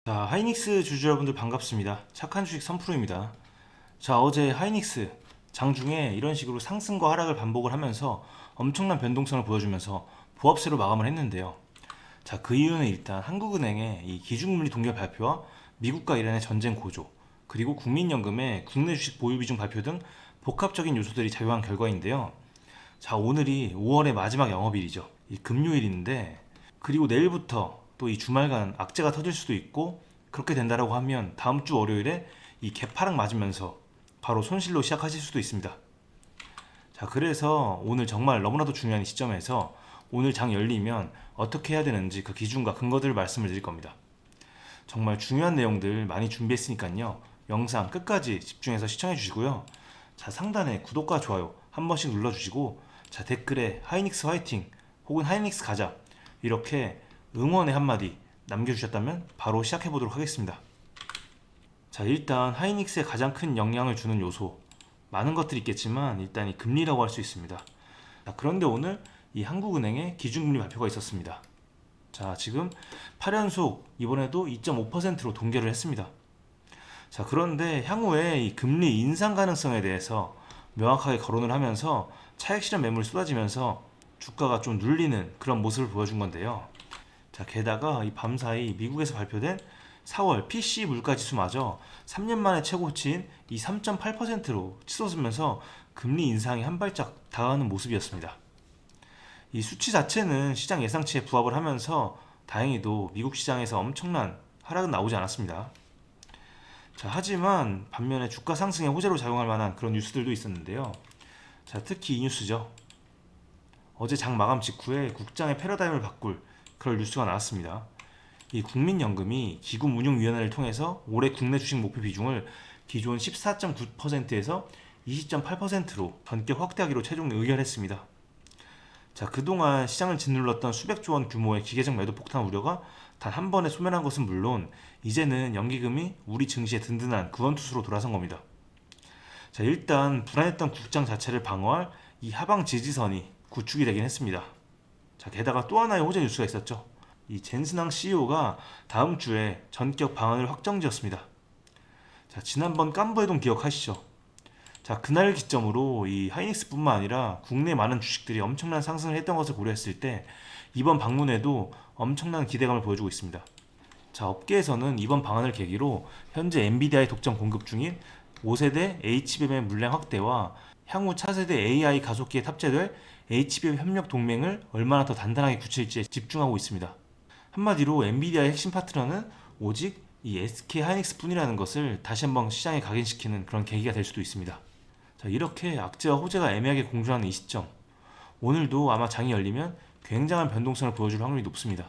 자, 하이닉스 주주 여러분들 반갑습니다. 착한 주식 선프로입니다. 자, 어제 하이닉스 장중에 이런 식으로 상승과 하락을 반복을 하면서 엄청난 변동성을 보여주면서 보합세로 마감을 했는데요. 자, 그 이유는 일단 한국은행의 이 기준금리 동결 발표와 미국과 이란의 전쟁 고조, 그리고 국민연금의 국내 주식 보유 비중 발표 등 복합적인 요소들이 작용한 결과인데요. 자, 오늘이 5월의 마지막 영업일이죠. 이 금요일인데, 그리고 내일부터 또 이 주말간 악재가 터질 수도 있고, 그렇게 된다라고 하면 다음 주 월요일에 이 개파락 맞으면서 바로 손실로 시작하실 수도 있습니다. 자, 그래서 오늘 정말 너무나도 중요한 이 시점에서 오늘 장 열리면 어떻게 해야 되는지 그 기준과 근거들을 말씀을 드릴 겁니다. 정말 중요한 내용들 많이 준비했으니까요. 영상 끝까지 집중해서 시청해 주시고요. 자, 상단에 구독과 좋아요 한 번씩 눌러주시고, 자, 댓글에 하이닉스 화이팅 혹은 하이닉스 가자 이렇게 응원의 한마디 남겨주셨다면 바로 시작해 보도록 하겠습니다. 자, 일단 하이닉스에 가장 큰 영향을 주는 요소 많은 것들이 있겠지만 일단 이 금리라고 할 수 있습니다. 자, 그런데 오늘 이 한국은행의 기준금리 발표가 있었습니다. 자, 지금 8연속 이번에도 2.5%로 동결을 했습니다. 자, 그런데 향후에 이 금리 인상 가능성에 대해서 명확하게 거론을 하면서 차익 실현 매물이 쏟아지면서 주가가 좀 눌리는 그런 모습을 보여준 건데요. 자, 게다가 이 밤사이 미국에서 발표된 4월 PC 물가지수마저 3년 만에 최고치인 이 3.8%로 치솟으면서 금리 인상이 한 발짝 다가가는 모습이었습니다. 이 수치 자체는 시장 예상치에 부합을 하면서 다행히도 미국 시장에서 엄청난 하락은 나오지 않았습니다. 자, 하지만 반면에 주가 상승의 호재로 작용할 만한 그런 뉴스들도 있었는데요. 자, 특히 이 뉴스죠. 어제 장 마감 직후에 국장의 패러다임을 바꿀 그럴 뉴스가 나왔습니다. 이 국민연금이 기금운용위원회를 통해서 올해 국내 주식 목표 비중을 기존 14.9%에서 20.8%로 전격 확대하기로 최종 의결했습니다. 자, 그동안 시장을 짓눌렀던 수백조 원 규모의 기계적 매도 폭탄 우려가 단 한 번에 소멸한 것은 물론 이제는 연기금이 우리 증시에 든든한 구원투수로 돌아선 겁니다. 자, 일단 불안했던 국장 자체를 방어할 이 하방 지지선이 구축이 되긴 했습니다. 자, 게다가 또 하나의 호재 뉴스가 있었죠. 이 젠슨항 CEO가 다음 주에 전격 방안을 확정지었습니다. 자, 지난번 깐부회동 기억하시죠? 자, 그날 기점으로 이 하이닉스뿐만 아니라 국내 많은 주식들이 엄청난 상승을 했던 것을 고려했을 때 이번 방문에도 엄청난 기대감을 보여주고 있습니다. 자, 업계에서는 이번 방안을 계기로 현재 엔비디아의 독점 공급 중인 5세대 HBM의 물량 확대와 향후 차세대 AI 가속기에 탑재될 HBM 협력 동맹을 얼마나 더 단단하게 굳힐지에 집중하고 있습니다. 한마디로 엔비디아의 핵심 파트너는 오직 이 SK 하이닉스 뿐이라는 것을 다시 한번 시장에 각인시키는 그런 계기가 될 수도 있습니다. 자, 이렇게 악재와 호재가 애매하게 공존하는 이 시점, 오늘도 아마 장이 열리면 굉장한 변동성을 보여줄 확률이 높습니다.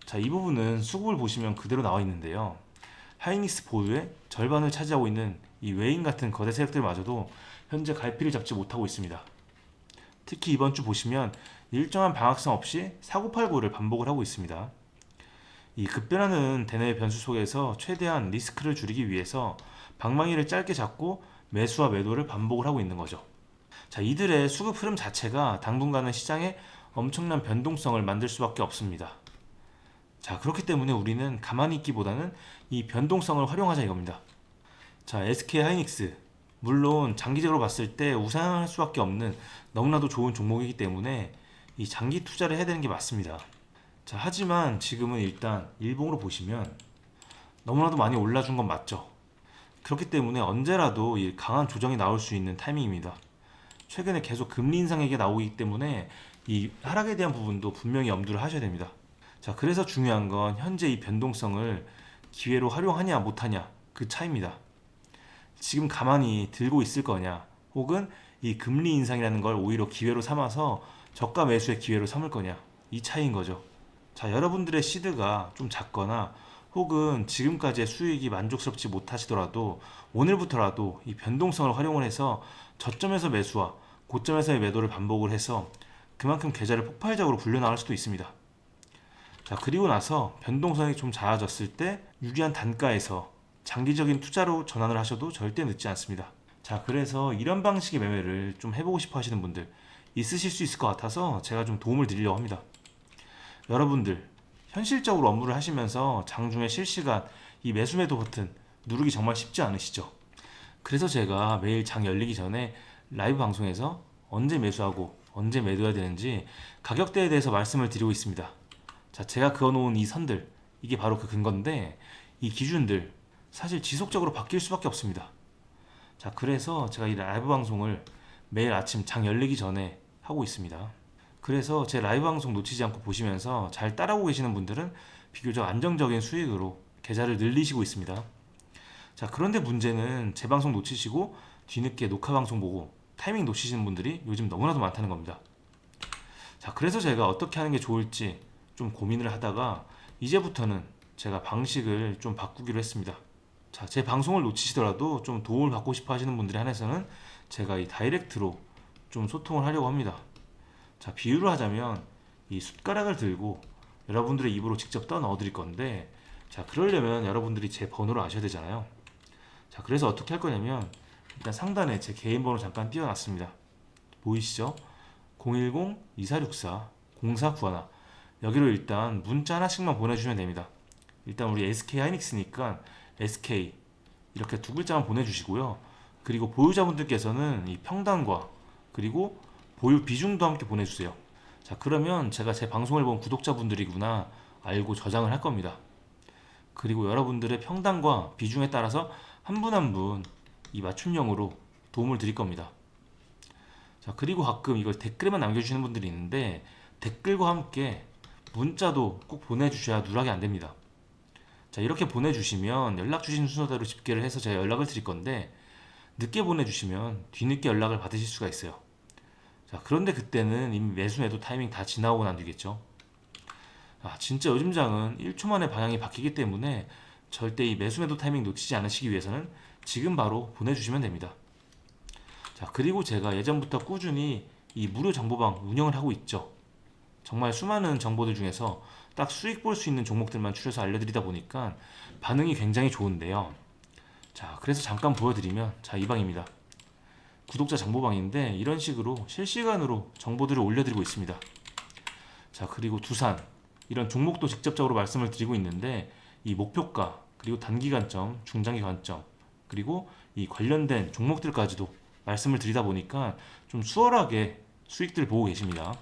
자, 이 부분은 수급을 보시면 그대로 나와 있는데요. 하이닉스 보유의 절반을 차지하고 있는 이 외인 같은 거대 세력들마저도 현재 갈피를 잡지 못하고 있습니다. 특히 이번 주 보시면 일정한 방향성 없이 사고팔고를 반복을 하고 있습니다. 이 급변하는 대내외 변수 속에서 최대한 리스크를 줄이기 위해서 방망이를 짧게 잡고 매수와 매도를 반복을 하고 있는 거죠. 자, 이들의 수급 흐름 자체가 당분간은 시장에 엄청난 변동성을 만들 수밖에 없습니다. 자, 그렇기 때문에 우리는 가만히 있기보다는 이 변동성을 활용하자 이겁니다. 자, SK 하이닉스 물론 장기적으로 봤을 때 우상할 수밖에 없는 너무나도 좋은 종목이기 때문에 이 장기 투자를 해야 되는 게 맞습니다. 자, 하지만 지금은 일단 일봉으로 보시면 너무나도 많이 올라준 건 맞죠. 그렇기 때문에 언제라도 이 강한 조정이 나올 수 있는 타이밍입니다. 최근에 계속 금리 인상 얘기가 나오기 때문에 이 하락에 대한 부분도 분명히 염두를 하셔야 됩니다. 자, 그래서 중요한 건 현재 이 변동성을 기회로 활용하냐 못하냐 그 차이입니다. 지금 가만히 들고 있을 거냐, 혹은 이 금리 인상이라는 걸 오히려 기회로 삼아서 저가 매수의 기회로 삼을 거냐, 이 차이인 거죠. 자, 여러분들의 시드가 좀 작거나 혹은 지금까지의 수익이 만족스럽지 못하시더라도 오늘부터라도 이 변동성을 활용을 해서 저점에서 매수와 고점에서의 매도를 반복을 해서 그만큼 계좌를 폭발적으로 불려나갈 수도 있습니다. 자, 그리고 나서 변동성이 좀 작아졌을 때 유리한 단가에서 장기적인 투자로 전환을 하셔도 절대 늦지 않습니다. 자, 그래서 이런 방식의 매매를 좀 해보고 싶어 하시는 분들 있으실 수 있을 것 같아서 제가 좀 도움을 드리려고 합니다. 여러분들 현실적으로 업무를 하시면서 장중에 실시간 이 매수 매도 버튼 누르기 정말 쉽지 않으시죠? 그래서 제가 매일 장 열리기 전에 라이브 방송에서 언제 매수하고 언제 매도해야 되는지 가격대에 대해서 말씀을 드리고 있습니다. 자, 제가 그어놓은 이 선들, 이게 바로 그 근거인데 이 기준들 사실 지속적으로 바뀔 수밖에 없습니다. 자, 그래서 제가 이 라이브 방송을 매일 아침 장 열리기 전에 하고 있습니다. 그래서 제 라이브 방송 놓치지 않고 보시면서 잘 따라오고 계시는 분들은 비교적 안정적인 수익으로 계좌를 늘리시고 있습니다. 자, 그런데 문제는 제 방송 놓치시고 뒤늦게 녹화 방송 보고 타이밍 놓치시는 분들이 요즘 너무나도 많다는 겁니다. 자, 그래서 제가 어떻게 하는 게 좋을지 좀 고민을 하다가 이제부터는 제가 방식을 좀 바꾸기로 했습니다. 자, 제 방송을 놓치시더라도 좀 도움을 받고 싶어 하시는 분들에 한해서는 제가 이 다이렉트로 좀 소통을 하려고 합니다. 자, 비유를 하자면 이 숟가락을 들고 여러분들의 입으로 직접 떠 넣어 드릴 건데, 자, 그러려면 여러분들이 제 번호를 아셔야 되잖아요. 자, 그래서 어떻게 할 거냐면 일단 상단에 제 개인 번호 잠깐 띄워놨습니다. 보이시죠? 010-2464-0491. 여기로 일단 문자 하나씩만 보내주시면 됩니다. 일단 우리 SK 하이닉스니까 SK 이렇게 두 글자만 보내주시고요. 그리고 보유자분들께서는 이 평단과 그리고 보유 비중도 함께 보내주세요. 자, 그러면 제가 제 방송을 본 구독자분들이구나 알고 저장을 할 겁니다. 그리고 여러분들의 평단과 비중에 따라서 한 분 한 분 이 맞춤형으로 도움을 드릴 겁니다. 자, 그리고 가끔 이걸 댓글에만 남겨주시는 분들이 있는데 댓글과 함께 문자도 꼭 보내주셔야 누락이 안 됩니다. 자, 이렇게 보내주시면 연락 주신 순서대로 집계를 해서 제가 연락을 드릴 건데 늦게 보내주시면 뒤늦게 연락을 받으실 수가 있어요. 자, 그런데 그때는 이미 매수 매도 타이밍 다 지나오고 난 뒤겠죠. 아, 진짜 요즘 장은 1초 만에 방향이 바뀌기 때문에 절대 이 매수 매도 타이밍 놓치지 않으시기 위해서는 지금 바로 보내주시면 됩니다. 자, 그리고 제가 예전부터 꾸준히 이 무료 정보방 운영을 하고 있죠. 정말 수많은 정보들 중에서 딱 수익 볼 수 있는 종목들만 추려서 알려드리다 보니까 반응이 굉장히 좋은데요. 자, 그래서 잠깐 보여드리면, 자, 이 방입니다. 구독자 정보방인데 이런 식으로 실시간으로 정보들을 올려드리고 있습니다. 자, 그리고 두산 이런 종목도 직접적으로 말씀을 드리고 있는데 이 목표가 그리고 단기간점, 중장기관점 그리고 이 관련된 종목들까지도 말씀을 드리다 보니까 좀 수월하게 수익들 보고 계십니다.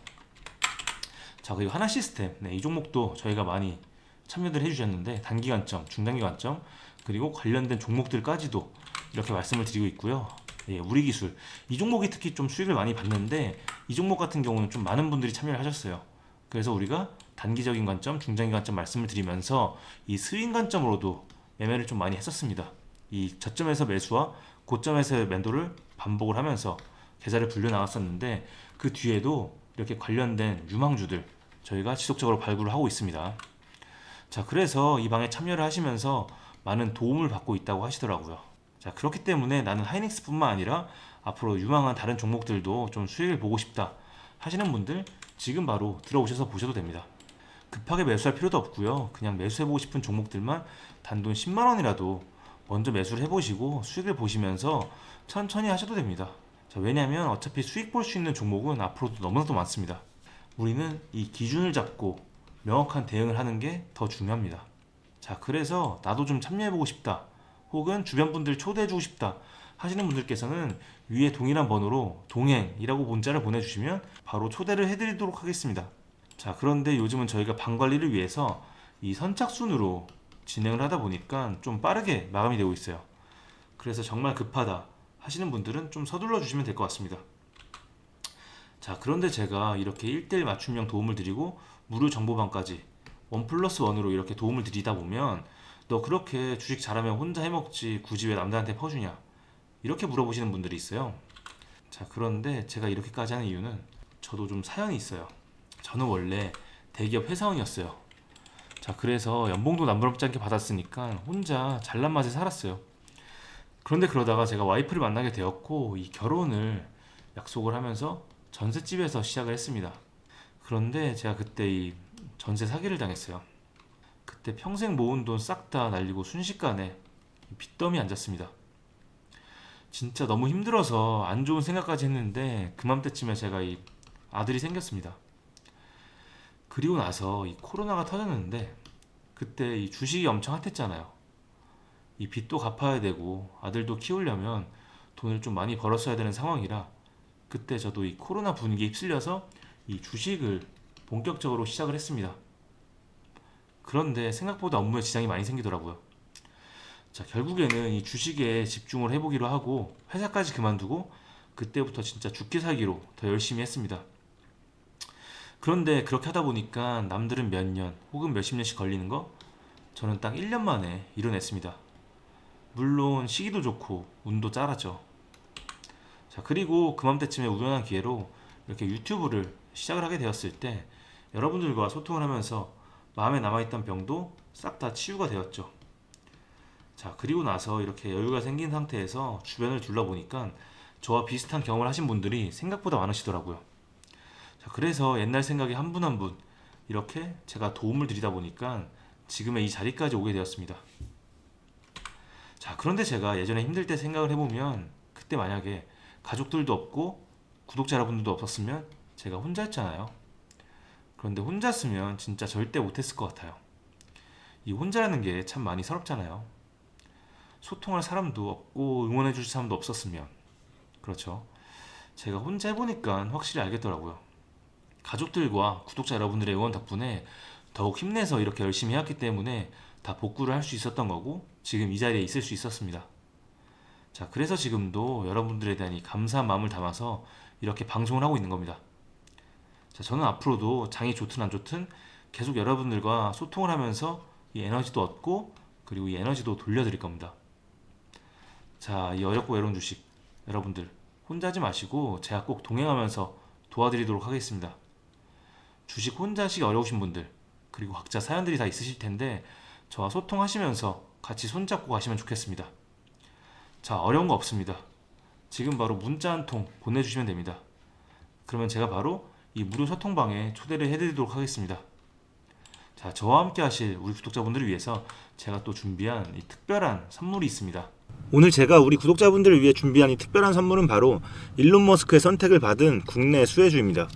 자, 그리고 하나시스템, 네, 이 종목도 저희가 많이 참여를 해주셨는데 단기관점, 중단기관점 그리고 관련된 종목들까지도 이렇게 말씀을 드리고 있고요. 예, 우리기술 이 종목이 특히 좀 수익을 많이 봤는데 이 종목 같은 경우는 좀 많은 분들이 참여를 하셨어요. 그래서 우리가 단기적인 관점, 중장기 관점 말씀을 드리면서 이 스윙 관점으로도 매매를 좀 많이 했었습니다. 이 저점에서 매수와 고점에서의 매도를 반복을 하면서 계좌를 불려 나갔었는데 그 뒤에도 이렇게 관련된 유망주들 저희가 지속적으로 발굴을 하고 있습니다. 자, 그래서 이 방에 참여를 하시면서 많은 도움을 받고 있다고 하시더라고요. 자, 그렇기 때문에 나는 하이닉스뿐만 아니라 앞으로 유망한 다른 종목들도 좀 수익을 보고 싶다 하시는 분들 지금 바로 들어오셔서 보셔도 됩니다. 급하게 매수할 필요도 없고요. 그냥 매수해보고 싶은 종목들만 단돈 10만 원이라도 먼저 매수를 해보시고 수익을 보시면서 천천히 하셔도 됩니다. 자, 왜냐면 어차피 수익 볼 수 있는 종목은 앞으로도 너무나도 많습니다. 우리는 이 기준을 잡고 명확한 대응을 하는 게 더 중요합니다. 자, 그래서 나도 좀 참여해보고 싶다 혹은 주변 분들 초대해주고 싶다 하시는 분들께서는 위에 동일한 번호로 동행이라고 문자를 보내주시면 바로 초대를 해드리도록 하겠습니다. 자, 그런데 요즘은 저희가 방 관리를 위해서 이 선착순으로 진행을 하다 보니까 좀 빠르게 마감이 되고 있어요. 그래서 정말 급하다 하시는 분들은 좀 서둘러 주시면 될 것 같습니다. 자, 그런데 제가 이렇게 1대1 맞춤형 도움을 드리고 무료 정보방까지 1+1으로 이렇게 도움을 드리다 보면 너 그렇게 주식 잘하면 혼자 해먹지 굳이 왜 남들한테 퍼주냐 이렇게 물어보시는 분들이 있어요. 자, 그런데 제가 이렇게까지 하는 이유는 저도 좀 사연이 있어요. 저는 원래 대기업 회사원이었어요. 자, 그래서 연봉도 남부럽지 않게 받았으니까 혼자 잘난 맛에 살았어요. 그런데 그러다가 제가 와이프를 만나게 되었고 이 결혼을 약속을 하면서 전셋집에서 시작을 했습니다. 그런데 제가 그때 이 전세 사기를 당했어요. 그때 평생 모은 돈 싹 다 날리고 순식간에 빚더미 앉았습니다. 진짜 너무 힘들어서 안 좋은 생각까지 했는데 그맘때쯤에 제가 이 아들이 생겼습니다. 그리고 나서 이 코로나가 터졌는데 그때 이 주식이 엄청 핫했잖아요. 이 빚도 갚아야 되고 아들도 키우려면 돈을 좀 많이 벌었어야 되는 상황이라 그때 저도 이 코로나 분위기에 휩쓸려서 이 주식을 본격적으로 시작을 했습니다. 그런데 생각보다 업무에 지장이 많이 생기더라고요. 자, 결국에는 이 주식에 집중을 해보기로 하고 회사까지 그만두고 그때부터 진짜 죽기 살기로 더 열심히 했습니다. 그런데 그렇게 하다 보니까 남들은 몇 년 혹은 몇십 년씩 걸리는 거 저는 딱 1년 만에 이뤄냈습니다. 물론 시기도 좋고 운도 짜랐죠. 자, 그리고 그맘때쯤에 우연한 기회로 이렇게 유튜브를 시작을 하게 되었을 때 여러분들과 소통을 하면서 마음에 남아있던 병도 싹 다 치유가 되었죠. 자, 그리고 나서 이렇게 여유가 생긴 상태에서 주변을 둘러보니까 저와 비슷한 경험을 하신 분들이 생각보다 많으시더라고요. 자, 그래서 옛날 생각에 한 분 한 분 이렇게 제가 도움을 드리다 보니까 지금의 이 자리까지 오게 되었습니다. 자, 그런데 제가 예전에 힘들 때 생각을 해보면 그때 만약에 가족들도 없고 구독자 여러분들도 없었으면 제가 혼자였잖아요. 그런데 혼자였으면 진짜 절대 못했을 것 같아요. 이 혼자라는 게 참 많이 서럽잖아요. 소통할 사람도 없고 응원해 줄 사람도 없었으면. 그렇죠. 제가 혼자 해보니까 확실히 알겠더라고요. 가족들과 구독자 여러분들의 응원 덕분에 더욱 힘내서 이렇게 열심히 해왔기 때문에 다 복구를 할 수 있었던 거고 지금 이 자리에 있을 수 있었습니다. 자, 그래서 지금도 여러분들에 대한 이 감사한 마음을 담아서 이렇게 방송을 하고 있는 겁니다. 자, 저는 앞으로도 장이 좋든 안 좋든 계속 여러분들과 소통을 하면서 이 에너지도 얻고 그리고 이 에너지도 돌려드릴 겁니다. 자, 이 어렵고 외로운 주식 여러분들 혼자 하지 마시고 제가 꼭 동행하면서 도와드리도록 하겠습니다. 주식 혼자 하시기 어려우신 분들 그리고 각자 사연들이 다 있으실 텐데 저와 소통하시면서 같이 손잡고 가시면 좋겠습니다. 자, 어려운 거 없습니다. 지금 바로 문자 한 통 보내주시면 됩니다. 그러면 제가 바로 이 무료 소통방에 초대를 해드리도록 하겠습니다. 자, 저와 함께 하실 우리 구독자분들을 위해서 제가 또 준비한 이 특별한 선물이 있습니다. 오늘 제가 우리 구독자분들을 위해 준비한 이 특별한 선물은 바로 일론 머스크의 선택을 받은 국내 수혜주입니다.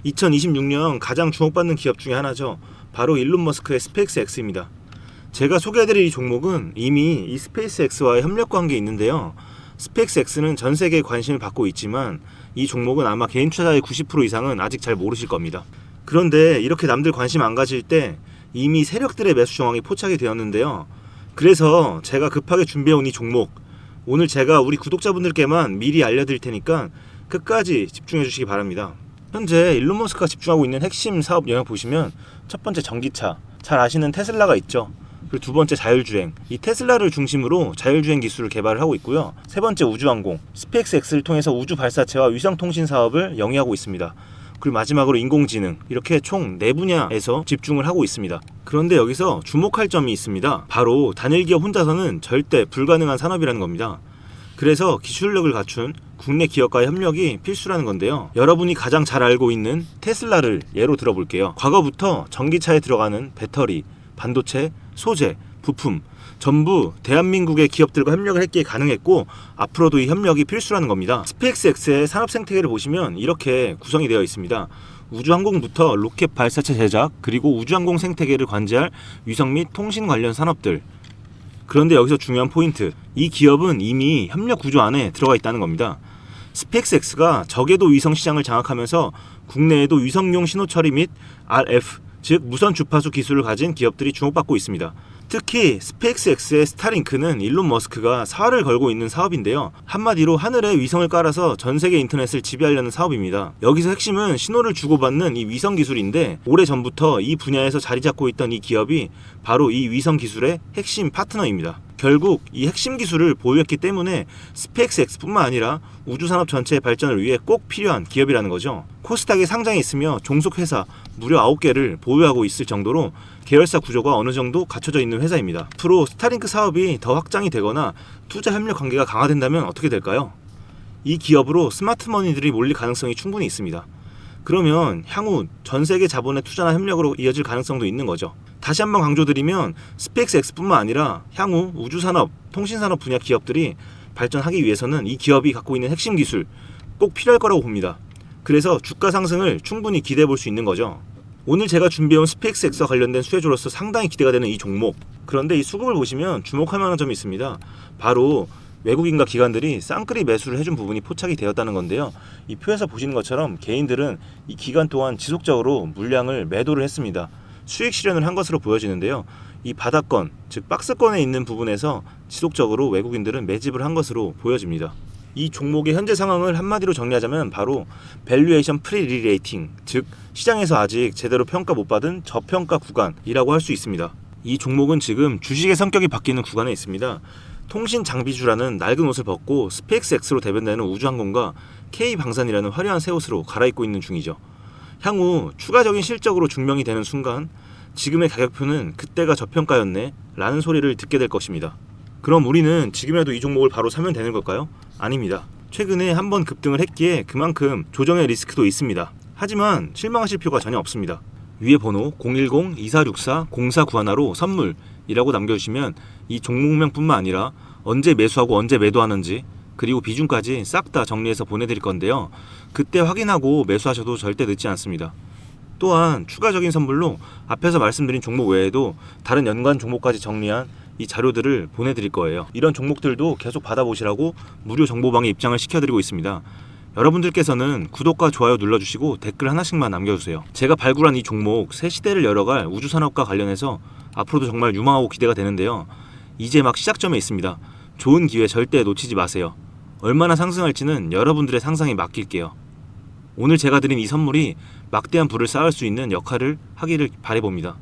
2026년 가장 주목받는 기업 중에 하나죠. 바로 일론 머스크의 스페이스X입니다. 제가 소개해드릴 이 종목은 이미 이 스페이스X와의 협력 관계에 있는데요. 스페이스X는 전 세계에 관심을 받고 있지만 이 종목은 아마 개인 투자자의 90% 이상은 아직 잘 모르실 겁니다. 그런데 이렇게 남들 관심 안 가질 때 이미 세력들의 매수 정황이 포착이 되었는데요. 그래서 제가 급하게 준비해온 이 종목 오늘 제가 우리 구독자분들께만 미리 알려드릴 테니까 끝까지 집중해 주시기 바랍니다. 현재 일론 머스크가 집중하고 있는 핵심 사업 영역 보시면 첫 번째 전기차, 잘 아시는 테슬라가 있죠. 그리고 두 번째 자율주행, 이 테슬라를 중심으로 자율주행 기술을 개발을 하고 있고요. 세 번째 우주항공, 스페이스X를 통해서 우주 발사체와 위성통신 사업을 영위하고 있습니다. 그리고 마지막으로 인공지능, 이렇게 총 4분야에서 집중을 하고 있습니다. 그런데 여기서 주목할 점이 있습니다. 바로 단일 기업 혼자서는 절대 불가능한 산업이라는 겁니다. 그래서 기술력을 갖춘 국내 기업과의 협력이 필수라는 건데요. 여러분이 가장 잘 알고 있는 테슬라를 예로 들어볼게요. 과거부터 전기차에 들어가는 배터리, 반도체, 소재, 부품 전부 대한민국의 기업들과 협력을 했기에 가능했고 앞으로도 이 협력이 필수라는 겁니다. 스페이스X의 산업 생태계를 보시면 이렇게 구성이 되어 있습니다. 우주항공부터 로켓 발사체 제작 그리고 우주항공 생태계를 관제할 위성 및 통신 관련 산업들. 그런데 여기서 중요한 포인트, 이 기업은 이미 협력 구조 안에 들어가 있다는 겁니다. 스페이스X가 저궤도 위성 시장을 장악하면서 국내에도 위성용 신호 처리 및 RF, 즉 무선 주파수 기술을 가진 기업들이 주목받고 있습니다. 특히 스페이스X의 스타링크는 일론 머스크가 사활을 걸고 있는 사업인데요. 한마디로 하늘에 위성을 깔아서 전 세계 인터넷을 지배하려는 사업입니다. 여기서 핵심은 신호를 주고받는 이 위성 기술인데 오래전부터 이 분야에서 자리 잡고 있던 이 기업이 바로 이 위성 기술의 핵심 파트너입니다. 결국 이 핵심 기술을 보유했기 때문에 스페이스X뿐만 아니라 우주산업 전체의 발전을 위해 꼭 필요한 기업이라는 거죠. 코스닥에 상장해 있으며 종속회사 무려 9개를 보유하고 있을 정도로 계열사 구조가 어느 정도 갖춰져 있는 회사입니다. 앞으로 스타링크 사업이 더 확장이 되거나 투자 협력 관계가 강화된다면 어떻게 될까요? 이 기업으로 스마트머니들이 몰릴 가능성이 충분히 있습니다. 그러면 향후 전 세계 자본의 투자나 협력으로 이어질 가능성도 있는 거죠. 다시 한번 강조드리면 스페이스X뿐만 아니라 향후 우주산업, 통신산업 분야 기업들이 발전하기 위해서는 이 기업이 갖고 있는 핵심 기술 꼭 필요할 거라고 봅니다. 그래서 주가 상승을 충분히 기대해 볼 수 있는 거죠. 오늘 제가 준비해온 스페이스X와 관련된 수혜주로서 상당히 기대가 되는 이 종목. 그런데 이 수급을 보시면 주목할 만한 점이 있습니다. 바로 외국인과 기관들이 쌍끌이 매수를 해준 부분이 포착이 되었다는 건데요. 이 표에서 보시는 것처럼 개인들은 이 기간 동안 지속적으로 물량을 매도를 했습니다. 수익 실현을 한 것으로 보여지는데요. 이 바닥권, 즉 박스권에 있는 부분에서 지속적으로 외국인들은 매집을 한 것으로 보여집니다. 이 종목의 현재 상황을 한마디로 정리하자면 바로 밸류에이션 프리리레이팅, 즉 시장에서 아직 제대로 평가 못 받은 저평가 구간이라고 할 수 있습니다. 이 종목은 지금 주식의 성격이 바뀌는 구간에 있습니다. 통신 장비주라는 낡은 옷을 벗고 스페이스X로 대변되는 우주항공과 K방산이라는 화려한 새 옷으로 갈아입고 있는 중이죠. 향후 추가적인 실적으로 증명이 되는 순간 지금의 가격표는 그때가 저평가였네 라는 소리를 듣게 될 것입니다. 그럼 우리는 지금이라도 이 종목을 바로 사면 되는 걸까요? 아닙니다. 최근에 한번 급등을 했기에 그만큼 조정의 리스크도 있습니다. 하지만 실망하실 필요가 전혀 없습니다. 위에 번호 010-2464-0491로 선물이라고 남겨주시면 이 종목명뿐만 아니라 언제 매수하고 언제 매도하는지 그리고 비중까지 싹 다 정리해서 보내드릴 건데요. 그때 확인하고 매수하셔도 절대 늦지 않습니다. 또한 추가적인 선물로 앞에서 말씀드린 종목 외에도 다른 연관 종목까지 정리한 이 자료들을 보내드릴 거예요. 이런 종목들도 계속 받아보시라고 무료 정보방에 입장을 시켜드리고 있습니다. 여러분들께서는 구독과 좋아요 눌러주시고 댓글 하나씩만 남겨주세요. 제가 발굴한 이 종목 새 시대를 열어갈 우주산업과 관련해서 앞으로도 정말 유망하고 기대가 되는데요. 이제 막 시작점에 있습니다. 좋은 기회 절대 놓치지 마세요. 얼마나 상승할지는 여러분들의 상상에 맡길게요. 오늘 제가 드린 이 선물이 막대한 부를 쌓을 수 있는 역할을 하기를 바라봅니다.